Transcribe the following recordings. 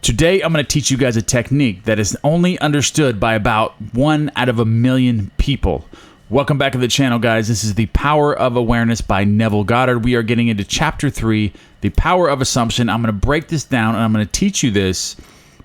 Today, I'm going to teach you guys a technique that is only understood by about 1 out of a million people. Welcome back to the channel, guys. This is The Power of Awareness by Neville Goddard. We are getting into Chapter 3, The Power of Assumption. I'm going to break this down, and I'm going to teach you this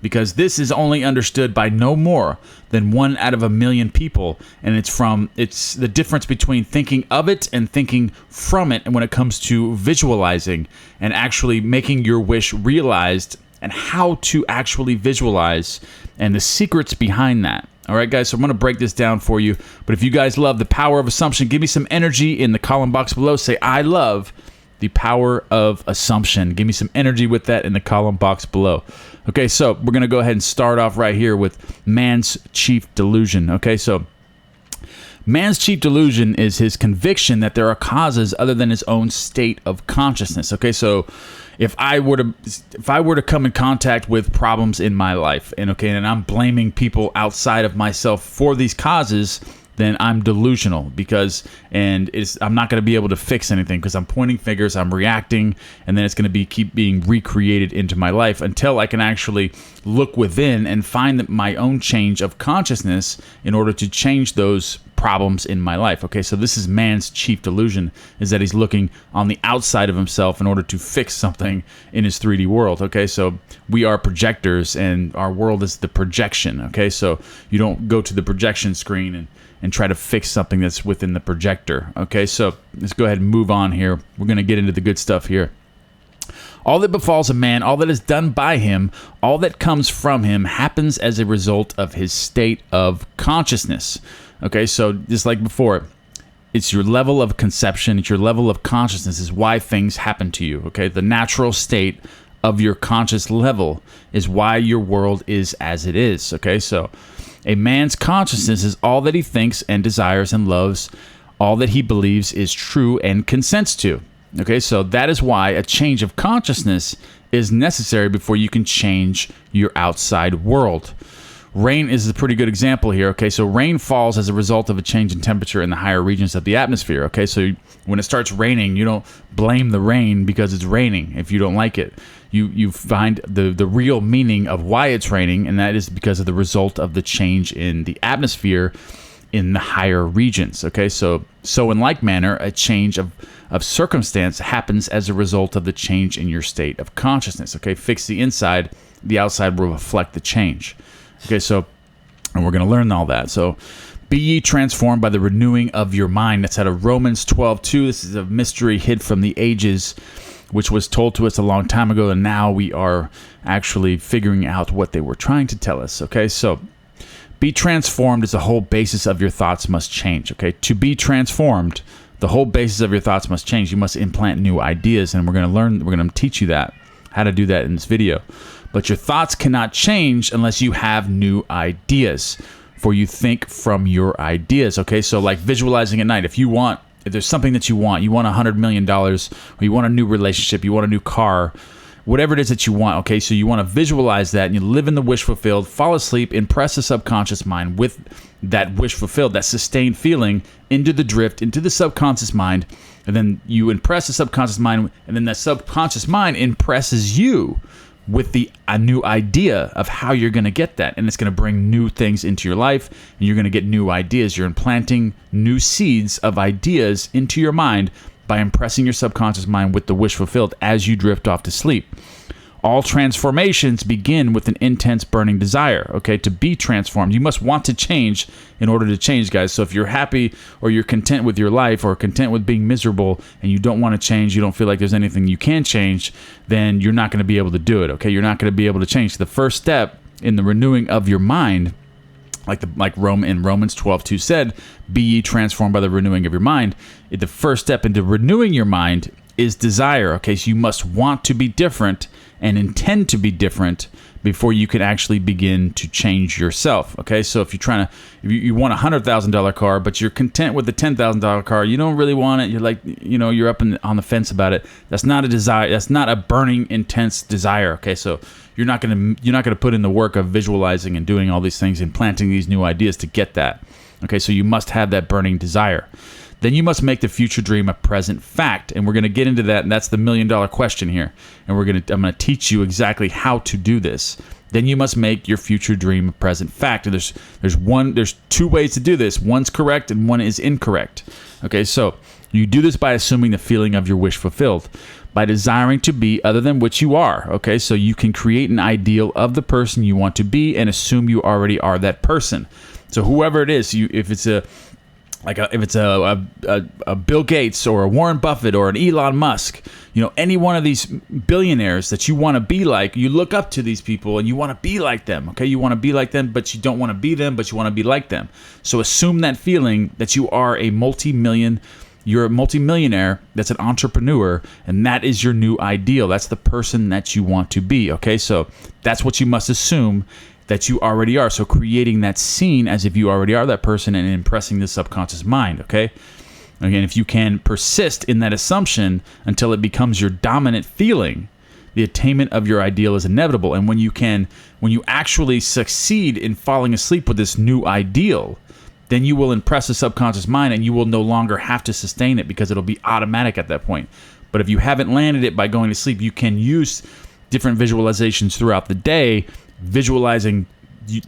because this is only understood by no more than 1 out of a million people, and it's the difference between thinking of it and thinking from it, and when it comes to visualizing and actually making your wish realized, and how to actually visualize and the secrets behind that. All right, guys, so I'm going to break this down for you. But if you guys love The Power of Assumption, give me some energy in the comment box below. Say, I love The Power of Assumption. Give me some energy with that in the column box below. Okay, so we're going to go ahead and start off right here with man's chief delusion. Okay, so man's chief delusion is his conviction that there are causes other than his own state of consciousness. Okay, so if I were to come in contact with problems in my life, and I'm blaming people outside of myself for these causes, then I'm delusional I'm not going to be able to fix anything because I'm pointing fingers, I'm reacting, and then it's going to keep being recreated into my life until I can actually look within and find my own change of consciousness in order to change those problems in my life. Okay, so this is man's chief delusion, is that he's looking on the outside of himself in order to fix something in his 3D world. Okay, so we are projectors and our world is the projection. Okay, so you don't go to the projection screen and try to fix something that's within the projector. Okay, so let's go ahead and move on here. We're going to get into the good stuff here. All that befalls a man, all that is done by him, all that comes from him happens as a result of his state of consciousness. Okay, so just like before, it's your level of conception, it's your level of consciousness is why things happen to you. Okay, the natural state of your conscious level is why your world is as it is. Okay, so a man's consciousness is all that he thinks and desires and loves, all that he believes is true and consents to. Okay, so that is why a change of consciousness is necessary before you can change your outside world. Rain is a pretty good example here. Okay, so rain falls as a result of a change in temperature in the higher regions of the atmosphere. Okay, so when it starts raining, you don't blame the rain because it's raining if you don't like it. You find the real meaning of why it's raining, and that is because of the result of the change in the atmosphere in the higher regions. Okay, so in like manner, a change of circumstance happens as a result of the change in your state of consciousness. Okay, fix the inside, the outside will reflect the change. Okay, so, and we're going to learn all that. So, be ye transformed by the renewing of your mind. That's out of Romans 12:2. This is a mystery hid from the ages, which was told to us a long time ago, and now we are actually figuring out what they were trying to tell us. Okay, so be transformed is the whole basis of your thoughts must change. Okay, to be transformed, the whole basis of your thoughts must change. You must implant new ideas, and we're going to teach you that, how to do that in this video. But your thoughts cannot change unless you have new ideas, for you think from your ideas. Okay, so like visualizing at night, if there's something that you want $100 million, or you want a new relationship, you want a new car, whatever it is that you want. Okay, so you want to visualize that and you live in the wish fulfilled, fall asleep, impress the subconscious mind with that wish fulfilled, that sustained feeling into the drift, into the subconscious mind, and then you impress the subconscious mind, and then that subconscious mind impresses you with a new idea of how you're going to get that. And it's going to bring new things into your life, and you're going to get new ideas. You're implanting new seeds of ideas into your mind by impressing your subconscious mind with the wish fulfilled as you drift off to sleep. All transformations begin with an intense burning desire. Okay, to be transformed, you must want to change in order to change, guys. So if you're happy or you're content with your life or content with being miserable and you don't want to change, you don't feel like there's anything you can change, then you're not going to be able to do it. Okay, you're not going to be able to change. The first step in the renewing of your mind, like Romans 12:2 said, be ye transformed by the renewing of your mind. The first step into renewing your mind is desire. Okay, so you must want to be different and intend to be different before you can actually begin to change yourself. Okay, so if you want a $100,000 car, but you're content with the $10,000 car, you don't really want it. You're like, you're up on the fence about it. That's not a desire. That's not a burning, intense desire. Okay, so you're not gonna put in the work of visualizing and doing all these things and planting these new ideas to get that. Okay, so you must have that burning desire. Then you must make the future dream a present fact. And we're going to get into that, and that's the $1 million question here. And I'm going to teach you exactly how to do this. Then you must make your future dream a present fact. And there's two ways to do this. One's correct and one is incorrect. Okay, so you do this by assuming the feeling of your wish fulfilled, by desiring to be other than what you are. Okay, so you can create an ideal of the person you want to be and assume you already are that person. So whoever it is, if it's a Bill Gates or a Warren Buffett or an Elon Musk, any one of these billionaires that you want to be like, you look up to these people and you want to be like them. Okay, you want to be like them, but you don't want to be them, but you want to be like them. So assume that feeling that you are you're a multimillionaire, that's an entrepreneur, and that is your new ideal. That's the person that you want to be. Okay, so that's what you must assume that you already are. So creating that scene as if you already are that person and impressing the subconscious mind, okay? Again, if you can persist in that assumption until it becomes your dominant feeling, the attainment of your ideal is inevitable. And when you actually succeed in falling asleep with this new ideal, then you will impress the subconscious mind and you will no longer have to sustain it because it'll be automatic at that point. But if you haven't landed it by going to sleep, you can use different visualizations throughout the day, visualizing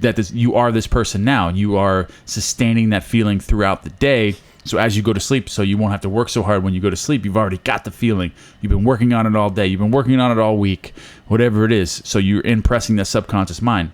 that you are this person now. You are sustaining that feeling throughout the day. So as you go to sleep, so you won't have to work so hard when you go to sleep, you've already got the feeling. You've been working on it all day. You've been working on it all week, whatever it is. So you're impressing the subconscious mind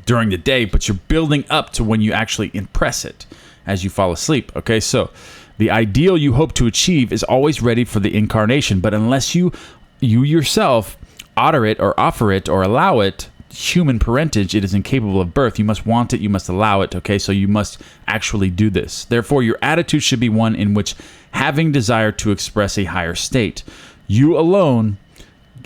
during the day, but you're building up to when you actually impress it as you fall asleep. Okay, so the ideal you hope to achieve is always ready for the incarnation, but unless you yourself utter it or offer it or allow it, human parentage, it is incapable of birth. You must want it, you must allow it. Okay, so you must actually do this. Therefore, your attitude should be one in which having desire to express a higher state. You alone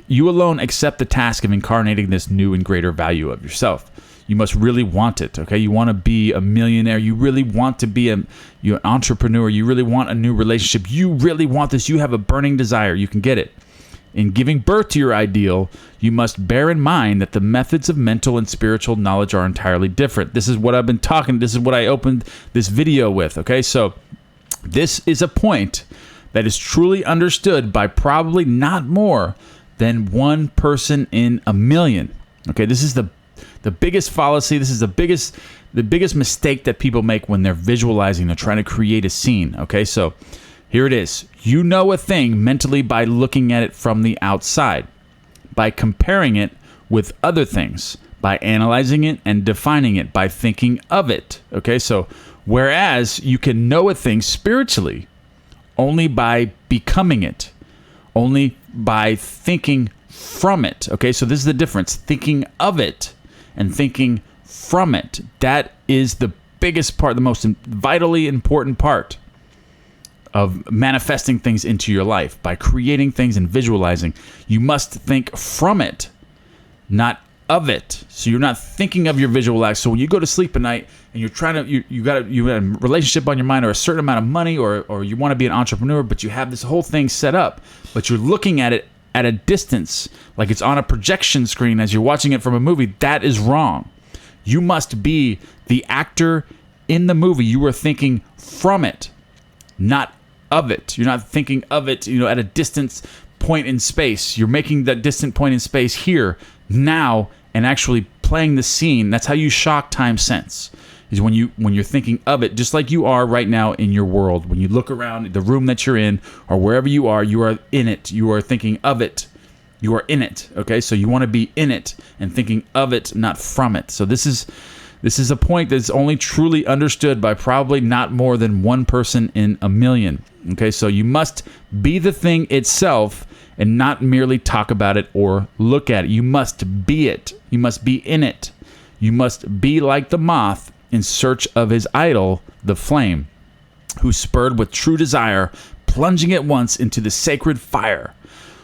accept the task of incarnating this new and greater value of yourself. You must really want it, okay? You want to be a millionaire. You really want to be you're an entrepreneur. You really want a new relationship. You really want this. You have a burning desire. You can get it. In giving birth to your ideal, you must bear in mind that the methods of mental and spiritual knowledge are entirely different. This is what I've been talking. This is what I opened this video with, okay? So this is a point that is truly understood by probably not more than one person in a million, okay? This is the biggest fallacy. This is the biggest mistake that people make when they're visualizing. They're trying to create a scene. Okay, so here it is. You know a thing mentally by looking at it from the outside, by comparing it with other things, by analyzing it and defining it, by thinking of it. Okay, so whereas you can know a thing spiritually only by becoming it, only by thinking from it. Okay, so this is the difference. Thinking of it and thinking from it. That is the biggest part, the most vitally important part of manifesting things into your life. By creating things and visualizing, you must think from it, not of it. So you're not thinking of your visual act. So when you go to sleep at night and you're trying to, you got a relationship on your mind or a certain amount of money or you want to be an entrepreneur, but you have this whole thing set up, but you're looking at it at a distance, like it's on a projection screen as you're watching it from a movie. That is wrong. You must be the actor in the movie. You are thinking from it, not of it. You're not thinking of it, at a distant point in space. You're making that distant point in space here, now, and actually playing the scene. That's how you shock time sense. Is when you're thinking of it, just like you are right now in your world. When you look around the room that you're in or wherever you are in it. You are thinking of it. You are in it. Okay, so you want to be in it and thinking of it, not from it. So this is a point that's only truly understood by probably not more than one person in a million. Okay, so you must be the thing itself and not merely talk about it or look at it. You must be it. You must be in it. You must be like the moth in search of his idol, the flame, who spurred with true desire, plunging at once into the sacred fire,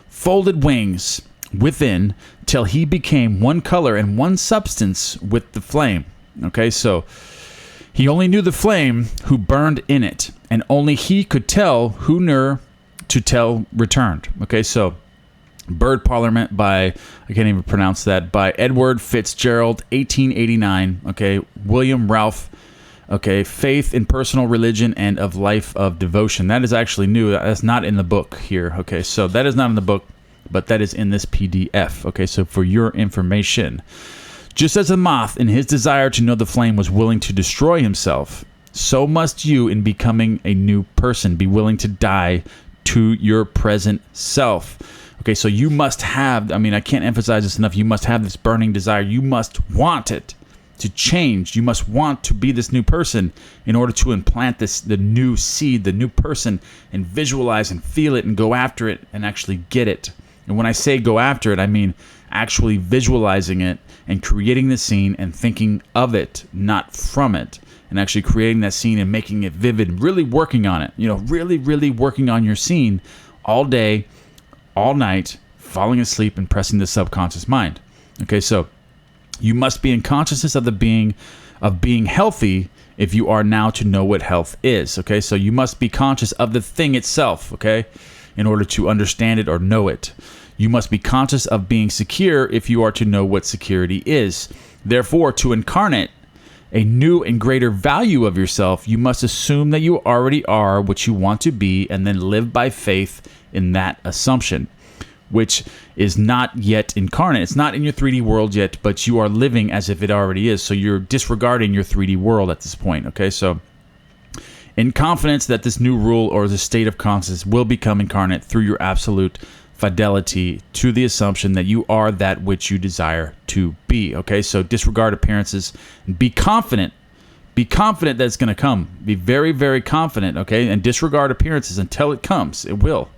folded wings within till he became one color and one substance with the flame. Okay, so he only knew the flame who burned in it, and only he could tell who ne'er to tell returned. Okay, so Bird Parliament by, I can't even pronounce that, by Edward Fitzgerald, 1889. Okay, William Ralph Okay, faith in personal religion and of life of devotion. That is actually new. That's not in the book here. Okay, so that is not in the book, but that is in this PDF. Okay, so for your information, just as the moth in his desire to know the flame was willing to destroy himself, so must you, in becoming a new person, be willing to die to your present self. Okay, so you must have, I can't emphasize this enough, you must have this burning desire. You must want it to change. You must want to be this new person in order to implant the new seed, the new person, and visualize and feel it and go after it and actually get it. And when I say go after it, I mean actually visualizing it and creating the scene and thinking of it, not from it, and actually creating that scene and making it vivid, really working on it, really, really working on your scene all day, all night, falling asleep and pressing the subconscious mind. Okay, so you must be in consciousness of being healthy if you are now to know what health is. Okay, so you must be conscious of the thing itself, okay, in order to understand it or know it. You must be conscious of being secure if you are to know what security is. Therefore, to incarnate a new and greater value of yourself, you must assume that you already are what you want to be and then live by faith in that assumption, which is not yet incarnate. It's not in your 3D world yet, but you are living as if it already is. So you're disregarding your 3D world at this point, okay? So in confidence that this new rule or the state of consciousness will become incarnate through your absolute fidelity to the assumption that you are that which you desire to be, okay? So disregard appearances and be confident. Be confident that it's going to come. Be very, very confident, okay? And disregard appearances until it comes. It will.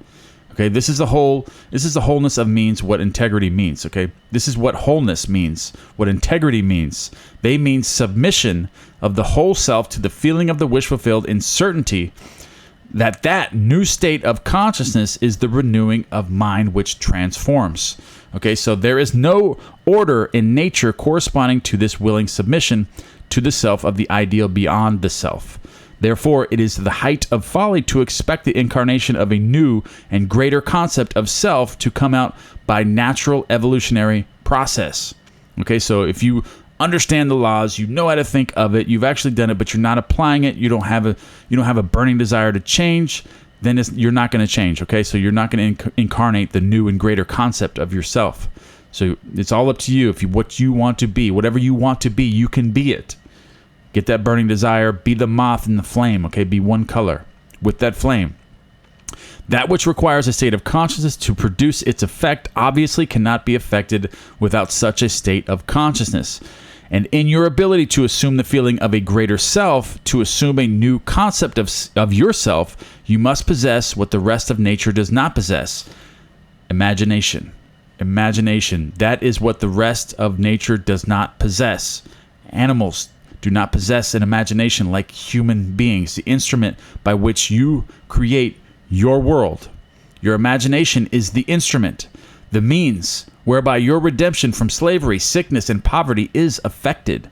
Okay, this is the wholeness of means what integrity means, okay? This is what wholeness means, what integrity means. They mean submission of the whole self to the feeling of the wish fulfilled in certainty that new state of consciousness is the renewing of mind which transforms. Okay, so there is no order in nature corresponding to this willing submission to the self of the ideal beyond the self. Therefore, it is the height of folly to expect the incarnation of a new and greater concept of self to come out by natural evolutionary process. Okay, so if you understand the laws, you know how to think of it, you've actually done it, but you're not applying it, you don't have a burning desire to change, then you're not going to change. Okay, so you're not going to incarnate the new and greater concept of yourself. So it's all up to you. What you want to be, whatever you want to be, you can be it. Get that burning desire, be the moth in the flame, okay? Be one color with that flame. That which requires a state of consciousness to produce its effect obviously cannot be affected without such a state of consciousness. And in your ability to assume the feeling of a greater self, to assume a new concept of yourself, you must possess what the rest of nature does not possess. Imagination. Imagination. That is what the rest of nature does not possess. Animals do not possess an imagination like human beings, the instrument by which you create your world. Your imagination is the instrument, the means whereby your redemption from slavery, sickness, and poverty is effected.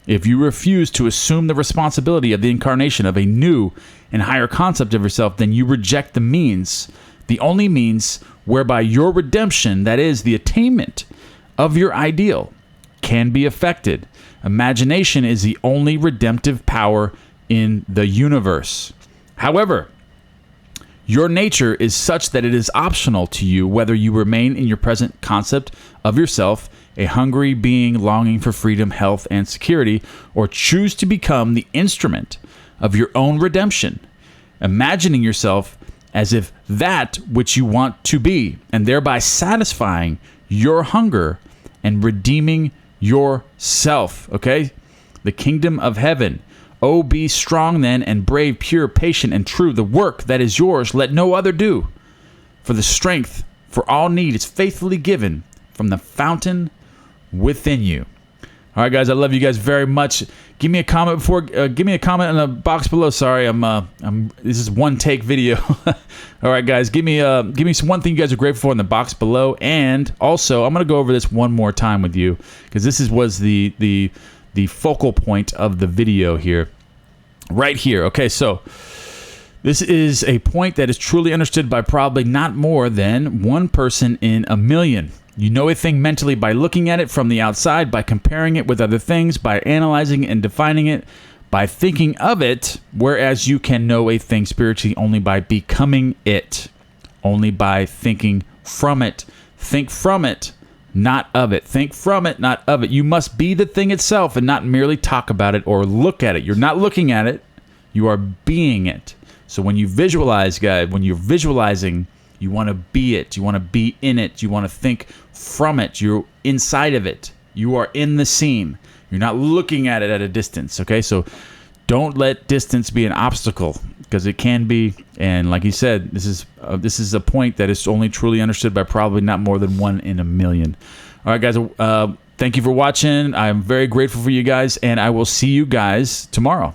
If you refuse to assume the responsibility of the incarnation of a new and higher concept of yourself, then you reject the means, the only means whereby your redemption, that is, the attainment of your ideal, can be effected. Imagination is the only redemptive power in the universe. However, your nature is such that it is optional to you whether you remain in your present concept of yourself, a hungry being longing for freedom, health, and security, or choose to become the instrument of your own redemption, imagining yourself as if that which you want to be, and thereby satisfying your hunger and redeeming yourself, okay? The kingdom of heaven. Oh, be strong then, and brave, pure, patient, and true. The work that is yours, let no other do. For the strength for all need is faithfully given from the fountain within you. All right, guys, I love you guys very much. Give me a comment give me a comment in the box below. Sorry, this is one take video. All right, guys, give me some one thing you guys are grateful for in the box below, and also I'm gonna go over this one more time with you because this was the focal point of the video here, right here. Okay, so this is a point that is truly understood by probably not more than one person in a million. You know a thing mentally by looking at it from the outside, by comparing it with other things, by analyzing and defining it, by thinking of it, whereas you can know a thing spiritually only by becoming it, only by thinking from it. Think from it, not of it. Think from it, not of it. You must be the thing itself and not merely talk about it or look at it. You're not looking at it. You are being it. So when you visualize, guys, when you're visualizing, you want to be it. You want to be in it. You want to think from it. You're inside of it. You are in the scene. You're not looking at it at a distance, okay? So don't let distance be an obstacle, because it can be. And like he said, this is a point that is only truly understood by probably not more than 1 in a million. All right, guys, thank you for watching. I'm very grateful for you guys, and I will see you guys tomorrow.